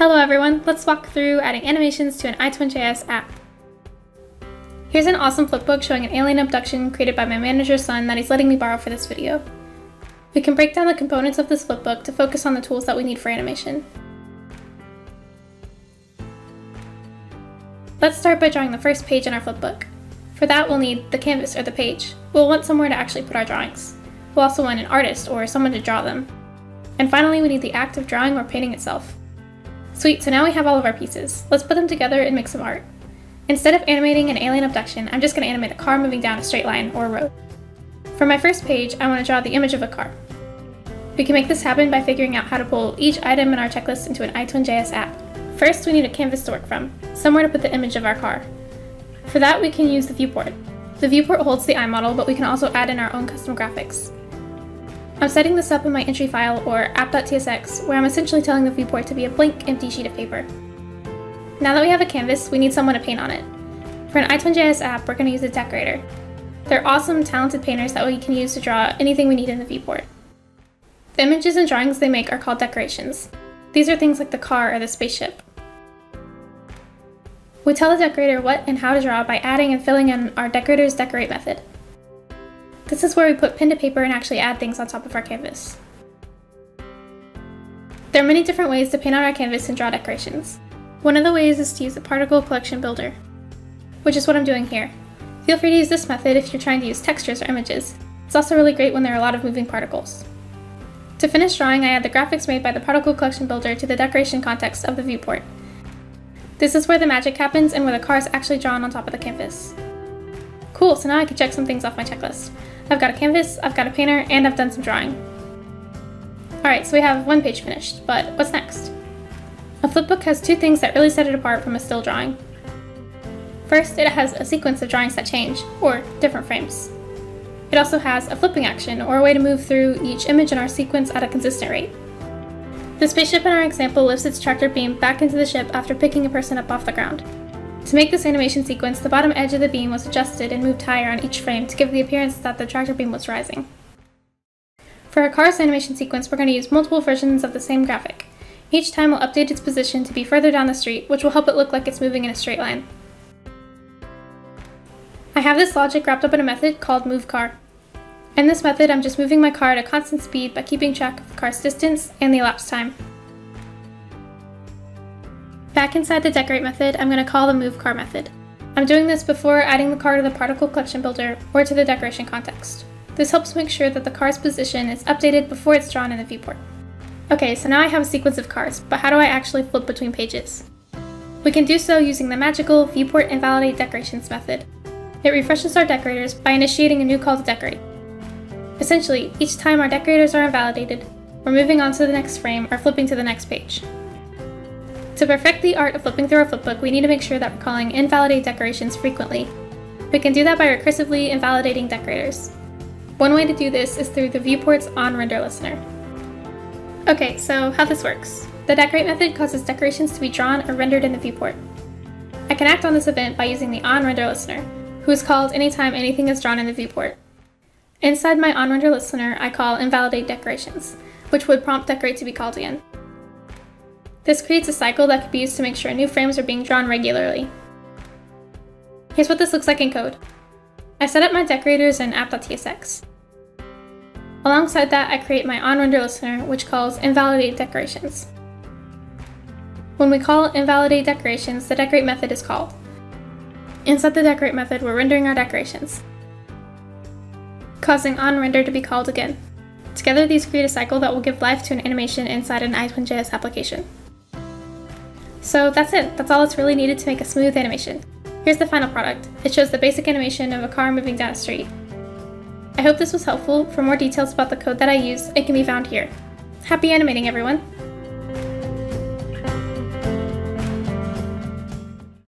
Hello everyone, let's walk through adding animations to an iTwin.js app. Here's an awesome flipbook showing an alien abduction created by my manager's son that he's letting me borrow for this video. We can break down the components of this flipbook to focus on the tools that we need for animation. Let's start by drawing the first page in our flipbook. For that, we'll need the canvas or the page. We'll want somewhere to actually put our drawings. We'll also want an artist or someone to draw them. And finally, we need the act of drawing or painting itself. Sweet, so now we have all of our pieces. Let's put them together and make some art. Instead of animating an alien abduction, I'm just going to animate a car moving down a straight line or a road. For my first page, I want to draw the image of a car. We can make this happen by figuring out how to pull each item in our checklist into an iTwin.js app. First, we need a canvas to work from, somewhere to put the image of our car. For that, we can use the viewport. The viewport holds the iModel, but we can also add in our own custom graphics. I'm setting this up in my entry file, or app.tsx, where I'm essentially telling the viewport to be a blank, empty sheet of paper. Now that we have a canvas, we need someone to paint on it. For an iTwin.js app, we're going to use a decorator. They're awesome, talented painters that we can use to draw anything we need in the viewport. The images and drawings they make are called decorations. These are things like the car or the spaceship. We tell the decorator what and how to draw by adding and filling in our decorator's decorate method. This is where we put pen to paper and actually add things on top of our canvas. There are many different ways to paint on our canvas and draw decorations. One of the ways is to use the particle collection builder, which is what I'm doing here. Feel free to use this method if you're trying to use textures or images. It's also really great when there are a lot of moving particles. To finish drawing, I add the graphics made by the particle collection builder to the decoration context of the viewport. This is where the magic happens and where the car is actually drawn on top of the canvas. Cool, so now I can check some things off my checklist. I've got a canvas, I've got a painter, and I've done some drawing. Alright, so we have one page finished, but what's next? A flipbook has two things that really set it apart from a still drawing. First, it has a sequence of drawings that change, or different frames. It also has a flipping action, or a way to move through each image in our sequence at a consistent rate. The spaceship in our example lifts its tractor beam back into the ship after picking a person up off the ground. To make this animation sequence, the bottom edge of the beam was adjusted and moved higher on each frame to give the appearance that the tractor beam was rising. For our car's animation sequence, we're going to use multiple versions of the same graphic. Each time we'll update its position to be further down the street, which will help it look like it's moving in a straight line. I have this logic wrapped up in a method called moveCar. In this method, I'm just moving my car at a constant speed by keeping track of the car's distance and the elapsed time. Back inside the decorate method, I'm going to call the moveCar method. I'm doing this before adding the car to the particle collection builder or to the decoration context. This helps make sure that the car's position is updated before it's drawn in the viewport. Okay, so now I have a sequence of cars, but how do I actually flip between pages? We can do so using the magical viewport invalidate decorations method. It refreshes our decorators by initiating a new call to decorate. Essentially, each time our decorators are invalidated, we're moving on to the next frame or flipping to the next page. To perfect the art of flipping through our flipbook, we need to make sure that we're calling invalidate decorations frequently. We can do that by recursively invalidating decorators. One way to do this is through the viewport's onRenderListener. Okay, so how this works. The decorate method causes decorations to be drawn or rendered in the viewport. I can act on this event by using the onRenderListener, who is called anytime anything is drawn in the viewport. Inside my onRenderListener, I call invalidate decorations, which would prompt decorate to be called again. This creates a cycle that can be used to make sure new frames are being drawn regularly. Here's what this looks like in code. I set up my decorators in app.tsx. Alongside that, I create my onRenderListener, which calls invalidate decorations. When we call invalidate decorations, the decorate method is called. Inside the decorate method, we're rendering our decorations, causing onRender to be called again. Together, these create a cycle that will give life to an animation inside an iTwin.js application. So that's it. That's all that's really needed to make a smooth animation. Here's the final product. It shows the basic animation of a car moving down a street. I hope this was helpful. For more details about the code that I use, it can be found here. Happy animating, everyone!